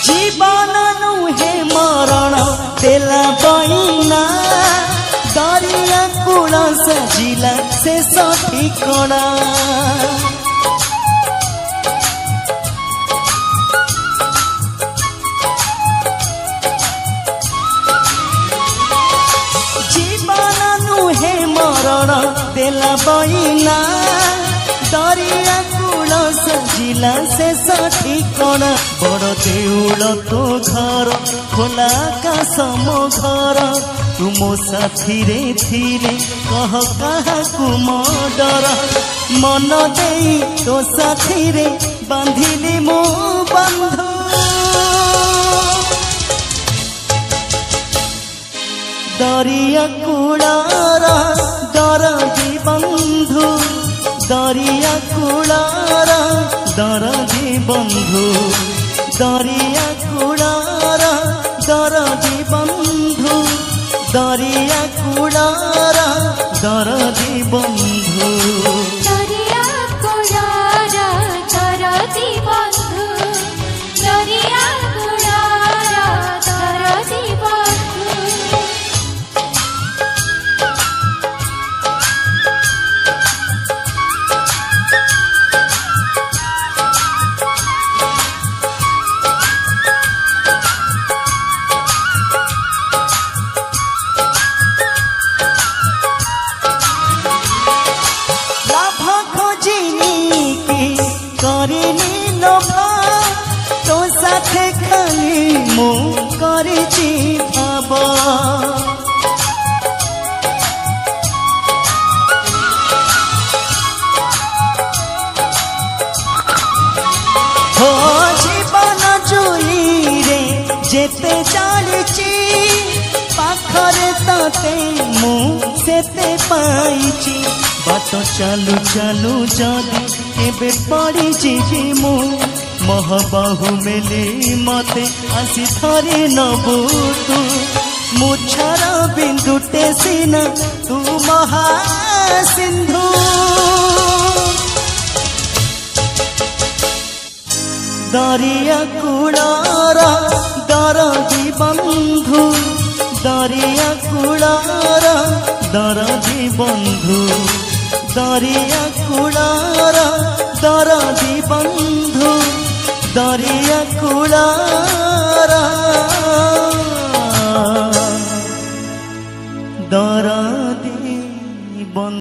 जीवन नुहे मरण देला बइना दरिया कूल सजिला शेष ठिकଣା जीवन नुहे मरण देला बइना दरिया कूल सजिला शेष ठिकଣା बड़ देउल तो घर खोला आकाश मो घर तुम साथी रे धीरे कह काहाकू मो डर मन देई तो साथी रे बांधिली मो बंधु दरिया कूलार दरदी बंधु दरिया कूलार दरदी बंधु दरिया कूलार दरदी बंधु दरिया कूलार दरदी बंधु दरिया कूलार दरदी बंधु दरिया कूलार दरदी बंधु तो साथे खाली मु करिछि भाव हो जीवन जुई रे जेते जानिछि पाखरे तते मु सेते पाइछि बाट चालू चालू जदि केबे पड़ी जीवी मु मह बाहु मेली मते आसी थरे नबू तू मुछर बिंदुटे सिना तू महासिंधु दरिया कूलार दरदी बंधु दरिया कूलार दरदी बंधु दरिया कूलार दरदी बंधु दरिया कूलार दरदी बंधु।